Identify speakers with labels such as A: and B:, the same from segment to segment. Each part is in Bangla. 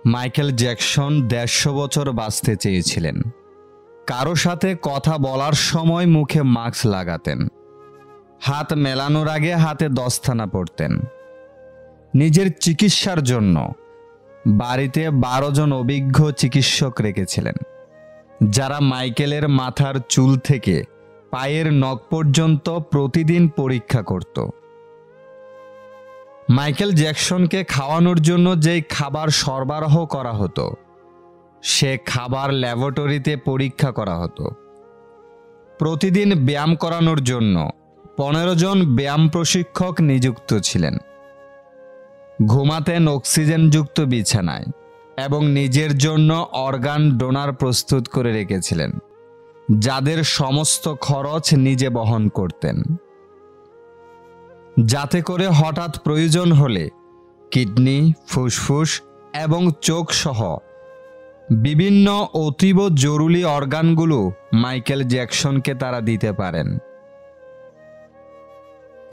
A: মাইকেল জ্যাকসন ১৫০ বছর বাঁচতে চেয়েছিলেন। কারো সাথে কথা বলার সময় মুখে মাস্ক লাগাতেন, হাত মেলানোর আগে হাতে দস্তানা পরতেন। নিজের চিকিৎসার জন্য বাড়িতে ১২ জন অভিজ্ঞ চিকিৎসক রেখেছিলেন, যারা মাইকেলের মাথার চুল থেকে পায়ের নখ পর্যন্ত প্রতিদিন পরীক্ষা করত। মাইকেল জ্যাকসনকে খাওয়ানোর জন্য যেই খাবার সরবরাহ করা হতো, সে খাবার ল্যাবরেটরিতে পরীক্ষা করা হতো। প্রতিদিন ব্যায়াম করানোর জন্য ১৫ জন ব্যায়াম প্রশিক্ষক নিযুক্ত ছিলেন। ঘুমাতেন অক্সিজেনযুক্ত বিছানায় এবং নিজের জন্য অর্গান ডোনার প্রস্তুত করে রেখেছিলেন, যাদের সমস্ত খরচ নিজে বহন করতেন, যাতে করে হঠাৎ প্রয়োজন হলে কিডনি, ফুসফুস এবং চোখ সহ বিভিন্ন অতীব জরুরি অর্গানগুলো মাইকেল জ্যাকসনকে তারা দিতে পারেন।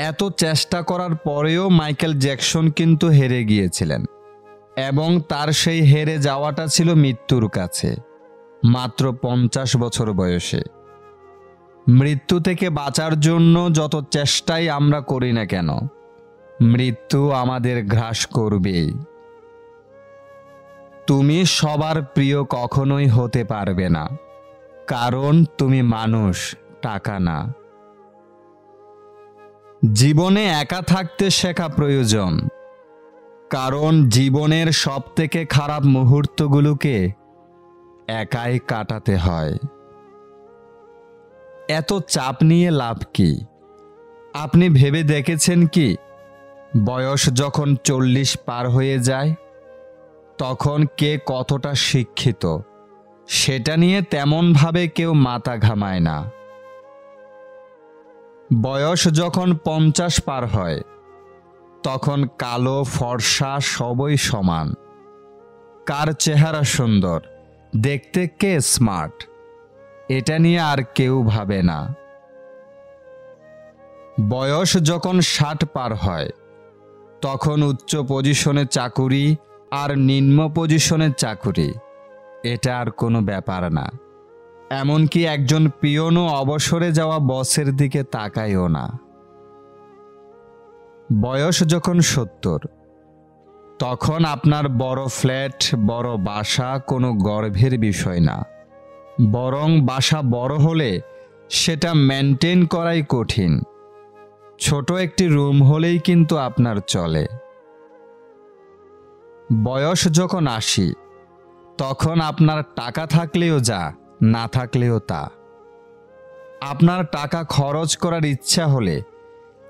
A: এত চেষ্টা করার পরেও মাইকেল জ্যাকসন কিন্তু হেরে গিয়েছিলেন, এবং তার সেই হেরে যাওয়াটা ছিল মৃত্যুর কাছে, মাত্র ৫০ বছর বয়সে। মৃত্যু থেকে বাঁচার জন্য যত চেষ্টাই আমরা করি না কেন, মৃত্যু আমাদের গ্রাস করবেই। তুমি সবার প্রিয় কখনোই হতে পারবে না, কারণ তুমি মানুষ, টাকা না। জীবনে একা থাকতে শেখা প্রয়োজন, কারণ জীবনের সবথেকে খারাপ মুহূর্তগুলোকে একাই কাটাতে হয়। এত চাপ নিয়ে লাভ কি? আপনি ভেবে দেখেছেন কি, বয়স যখন ৪০ পার হয়ে যায়, তখন কে কতটা শিক্ষিত সেটা নিয়ে তেমনভাবে কেউ মাথা ঘামায় না। বয়স যখন ৫০ পার হয়, তখন কালো ফর্সা সবই সমান। কার চেহারা সুন্দর, দেখতে কে স্মার্ট, এটা নিয়ে আর কেউ ভাবে না। বয়স যখন ৬০ পার হয়, তখন উচ্চ পজিশনে চাকুরি আর নিম্ন পজিশনের চাকুরি, এটা আর কোনো ব্যাপার না। এমনকি একজন পিয়নও অবসরে যাওয়া বসের দিকে তাকায়ও না। বয়স যখন ৭০, তখন আপনার বড় ফ্ল্যাট, বড় বাসা কোনো গর্বের বিষয় না, বরং বাসা বড় হলে সেটা মেনটেন করাই কঠিন। ছোট একটি রুম হলেই কিন্তু আপনার চলে। বয়স যখন ৮০, তখন আপনার টাকা থাকলেও যা, না থাকলেও তা। আপনার টাকা খরচ করার ইচ্ছা হলে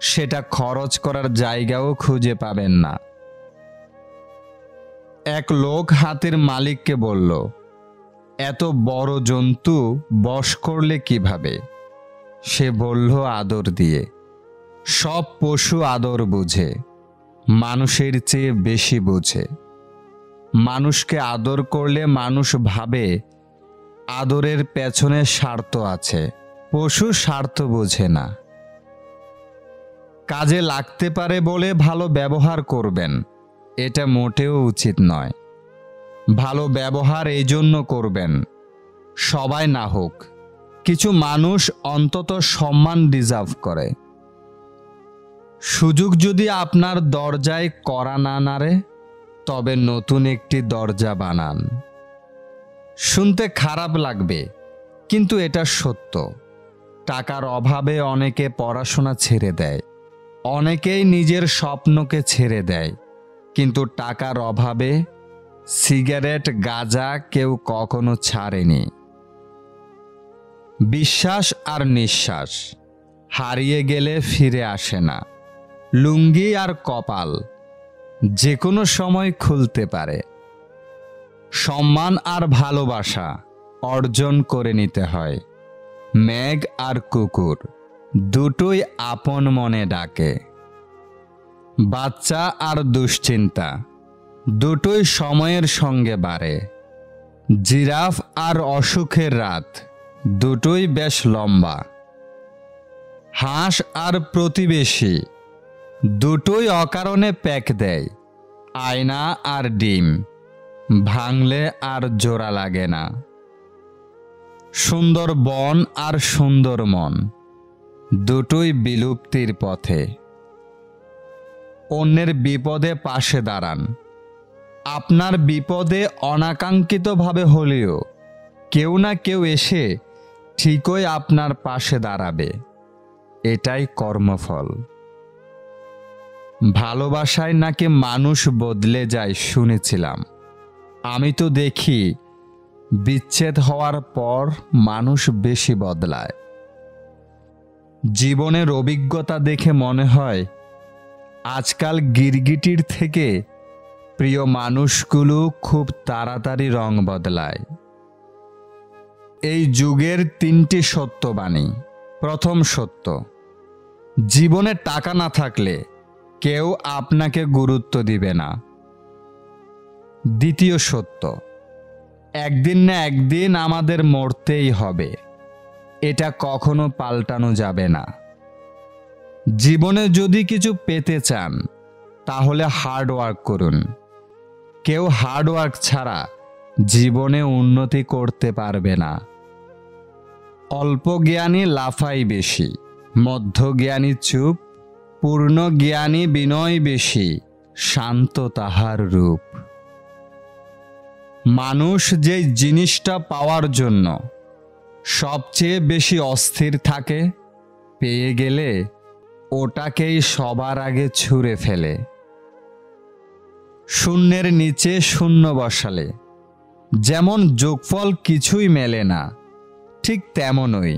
A: সেটা খরচ করার জায়গাও খুঁজে পাবেন না। এক লোক হাতির মালিককে বলল, এত বড় জন্তু বশ করলে কিভাবে? সে বলল, আদর দিয়ে। সব পশু আদর বুঝে, মানুষের চেয়ে বেশি বুঝে। মানুষকে আদর করলে মানুষ ভাবে আদরের পেছনে স্বার্থ আছে, পশু স্বার্থ বোঝে না। কাজে লাগতে পারে বলে ভালো ব্যবহার করবেন, এটা মোটেও উচিত নয়। ভালো ব্যবহার এই জন্য করবেন, সবাই না হোক, কিছু মানুষ অন্তত সম্মান ডিজার্ভ করে। সুযোগ যদি আপনার দরজায় কড়া না নাড়ে, তবে নতুন একটি দরজা বানান। শুনতে খারাপ লাগবে, কিন্তু এটা সত্য। টাকার অভাবে অনেকে পড়াশোনা ছেড়ে দেয়, অনেকেই নিজের স্বপ্নকে ছেড়ে দেয়, কিন্তু টাকার অভাবে সিগারেট, গাঁজা কেউ কখনো ছাড়েনি। বিশ্বাস আর নিঃশ্বাস হারিয়ে গেলে ফিরে আসে না। লুঙ্গি আর কপাল যে কোনো সময় খুলতে পারে। সম্মান আর ভালোবাসা অর্জন করে নিতে হয়। মেঘ আর কুকুর দুটোই আপন মনে ডাকে। বাচ্চা আর দুশ্চিন্তা দুটোই সময়ের সঙ্গে বাড়ে। জিরাফ আর অসুখের রাত দুটোই বেশ লম্বা। হাঁস আর প্রতিবেশী দুটোই অকারণে প্যাক দেয়। আয়না আর ডিম ভাঙলে আর জোড়া লাগে না। সুন্দর বন আর সুন্দর মন দুটোই বিলুপ্তির পথে। অন্যের বিপদে পাশে দাঁড়ান। আপনার বিপদে অনাকাঙ্ক্ষিতভাবে হলেও কেউ না কেউ এসে ঠিকই আপনার পাশে দাঁড়াবে। এটাই কর্মফল। ভালোবাসায় নাকি মানুষ বদলে যায় শুনেছিলাম। আমি তো দেখি বিচ্ছেদ হওয়ার পর মানুষ বেশি বদলায়। জীবনের অভিজ্ঞতা দেখে মনে হয় আজকাল গিরগিটির থেকে প্রিয় মানুষগুলো খুব তাড়াতাড়ি রং বদলায়। এই যুগের 3টি সত্যবাণী। প্রথম সত্য, জীবনে টাকা না থাকলে কেউ আপনাকে গুরুত্ব দিবে না। দ্বিতীয় সত্য, একদিন না একদিন আমাদের মরতেই হবে, এটা কখনো পাল্টানো যাবে না। জীবনে যদি কিছু পেতে চান তাহলে হার্ড ওয়ার্ক করুন। কেউ হার্ড ওয়ার্ক ছাড়া জীবনে উন্নতি করতে পারবে না। অল্প জ্ঞানী লাফাই বেশি, মধ্যজ্ঞানী চুপ, পূর্ণ জ্ঞানী বিনয় বেশি, শান্ত তাহার রূপ। মানুষ যে জিনিসটা পাওয়ার জন্য সবচেয়ে বেশি অস্থির থাকে, পেয়ে গেলে ওটাকেই সবার আগে ছুঁড়ে ফেলে। শূন্যের নিচে শূন্য বসালে যেমন যোগফল কিছুই মেলে না, ঠিক তেমনই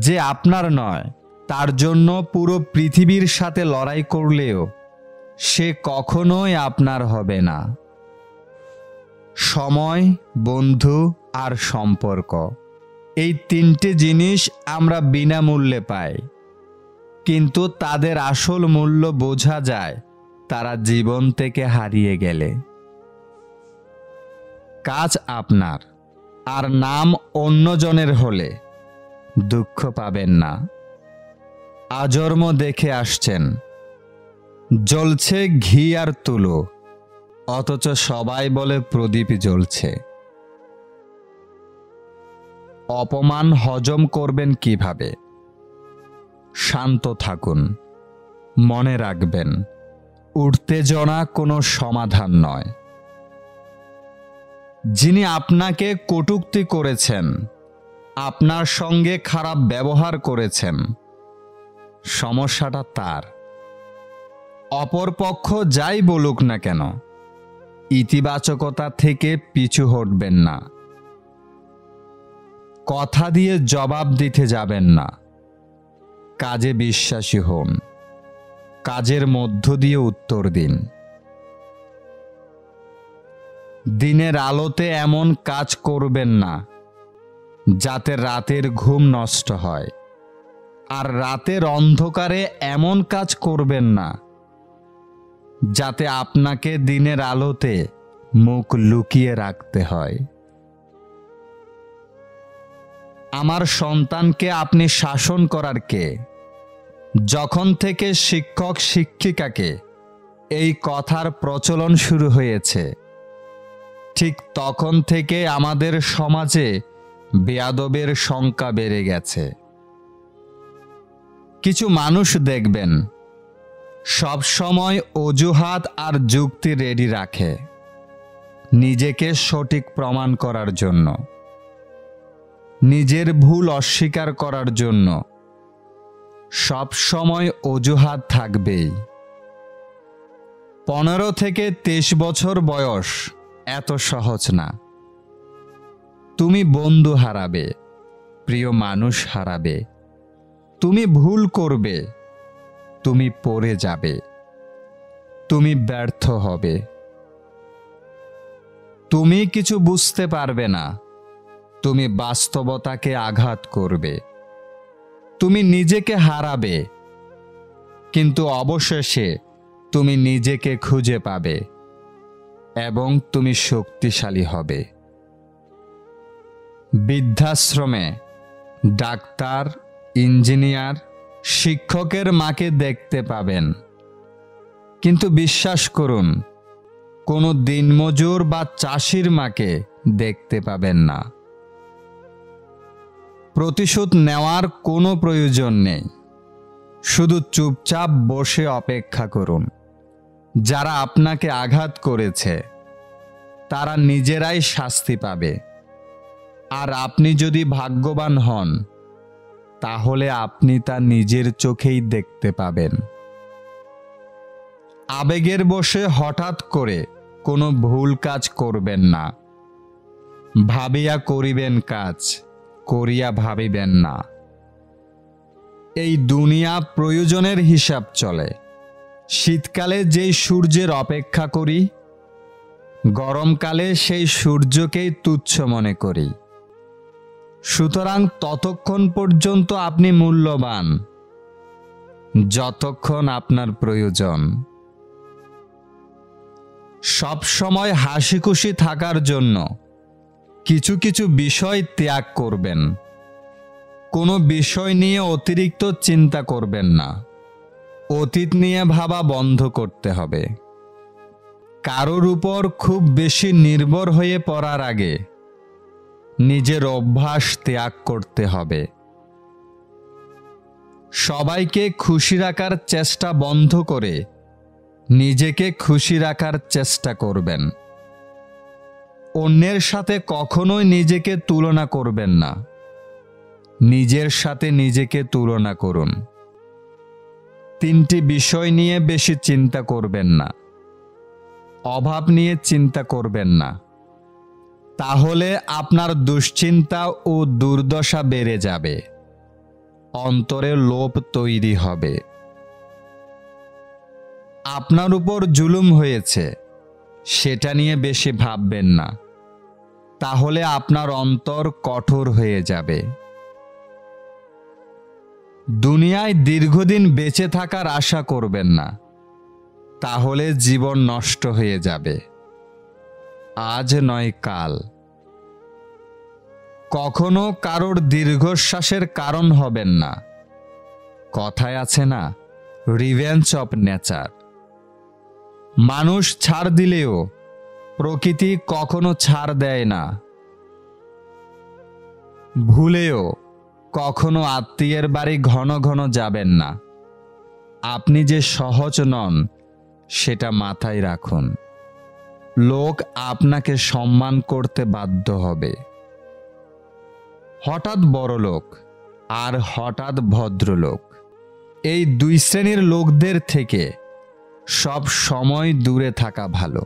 A: যে আপনার নয় তার জন্য পুরো পৃথিবীর সাথে লড়াই করলেও সে কখনোই আপনার হবে না। সময়, বন্ধু আর সম্পর্ক, এই 3টে জিনিস আমরা বিনামূল্যে পাই, কিন্তু তাদের আসল মূল্য বোঝা যায় তারা জীবন থেকে হারিয়ে গেলে। কাজ আপনার আর নাম অন্যজনের হলে দুঃখ পাবেন না। আজন্ম দেখে আসছেন জ্বলছে ঘি আর তুলো, অথচ সবাই বলে প্রদীপ জ্বলছে। অপমান হজম করবেন কিভাবে? শান্ত থাকুন। মনে রাখবেন, উত্তেজনা কোনো সমাধান নয়। যিনি আপনাকে কটূক্তি করেছেন, আপনার সঙ্গে খারাপ ব্যবহার করেছেন, সমস্যাটা তার। অপরপক্ষ যাই বলুক না কেন, ইতিবাচকতা থেকে পিছু হটবেন না। কথা দিয়ে জবাব দিতে যাবেন না। কাজে বিশ্বাসী হন, কাজের মধ্য দিয়ে উত্তর দিন। দিনের আলোতে এমন কাজ করবেন না যাতে রাতের ঘুম নষ্ট হয়, আর রাতের অন্ধকারে এমন কাজ করবেন না যাতে আপনাকে দিনের আলোতে মুখ লুকিয়ে রাখতে হয়। আমার সন্তানকে আপনি শাসন করার কে? যখন থেকে শিক্ষক শিক্ষিকাকে এই কথার প্রচলন শুরু হয়েছে, ঠিক তখন থেকে আমাদের সমাজে বেয়াদবের সংখ্যা বেড়ে গেছে। কিছু মানুষ দেখবেন সব সময় অজুহাত আর যুক্তি রেডি রাখে, নিজেকে সঠিক প্রমাণ করার জন্য, নিজের ভুল অস্বীকার করার জন্য। সব সময় অজুহাত থাকবেই। 15 থেকে 23 বছর বয়স এত সহজ না। তুমি বন্ধু হারাবে, প্রিয় মানুষ হারাবে, তুমি ভুল করবে, তুমি পড়ে যাবে, তুমি ব্যর্থ হবে, তুমি কিছু বুঝতে পারবে না, তুমি বাস্তবতাকে আঘাত করবে, তুমি নিজেকে হারাবে, কিন্তু অবশেষে তুমি নিজেকে খুঁজে পাবে এবং তুমি শক্তিশালী হবে। বৃদ্ধাশ্রমে ডাক্তার, ইঞ্জিনিয়ার, শিক্ষকের মাকে দেখতে পাবেন, কিন্তু বিশ্বাস করুন কোনো দিনমজুর বা চাষির মাকে দেখতে পাবেন না। প্রতিশোধ নেওয়ার কোনো প্রয়োজন নেই, শুধু চুপচাপ বসে অপেক্ষা করুন। যারা আপনাকে আঘাত করেছে তারা নিজেরাই শাস্তি পাবে, আর আপনি যদি ভাগ্যবান হন তাহলে আপনি তা নিজের চোখেই দেখতে পাবেন। আবেগের বশে হঠাৎ করে কোনো ভুল কাজ করবেন না। ভাবিয়া করিবেন কাজ, করিয়া ভাবিবেন না। এই দুনিয়া প্রয়োজনের হিসাব চলে। শীতকালে যেই সূর্যের অপেক্ষা করি, গরমকালে সেই সূর্যকেই তুচ্ছ মনে করি। সুতরাং ততক্ষণ পর্যন্ত আপনি মূল্যবান যতক্ষণ আপনার প্রয়োজন। সব সময় হাসি খুশি থাকার জন্য কিছু কিছু বিষয় ত্যাগ করবেন। কোনো বিষয় নিয়ে অতিরিক্ত চিন্তা করবেন না। অতীত নিয়ে ভাবা বন্ধ করতে হবে। কারোর উপর খুব বেশি নির্ভর হয়ে পড়ার আগে নিজের অভ্যাস ত্যাগ করতে হবে। সবাইকে খুশি রাখার চেষ্টা বন্ধ করে নিজেকে খুশি রাখার চেষ্টা করবেন। অন্যের সাথে কখনোই নিজেকে তুলনা করবেন না। নিজের সাথে নিজেকে তুলনা করুন। তিনটি বিষয় নিয়ে বেশি চিন্তা করবেন না। অভাব নিয়ে চিন্তা করবেন না, তাহলে আপনার দুশ্চিন্তা ও দুর্দশা বেড়ে যাবে। অন্তরে লোভ তৈরি হবে। আপনার উপর জুলুম হয়েছে, সেটা নিয়ে বেশি ভাববেন না, তাহলে আপনার অন্তর কঠোর হয়ে যাবে। দুনিয়ায় দীর্ঘদিন বেঁচে থাকার আশা করবেন না, তাহলে জীবন নষ্ট হয়ে যাবে। আজ নয় কাল। কখনো কারোর দীর্ঘশ্বাসের কারণ হবেন না। কথায় আছে না, রিভেঞ্জ অফ নেচার। মানুষ ছাড় দিলেও প্রকৃতি কখনো ছাড় দেয় না। ভুলেও কখনো আত্মীয়ের বাড়ি ঘন ঘন যাবেন না। আপনি যে সহজ নন সেটা মাথায় রাখুন। লোক আপনাকে সম্মান করতে বাধ্য হবে। হঠাৎ বড়লোক আর হঠাৎ ভদ্রলোক, এই দুই শ্রেণীর লোকদের থেকে সব সময় দূরে থাকা ভালো।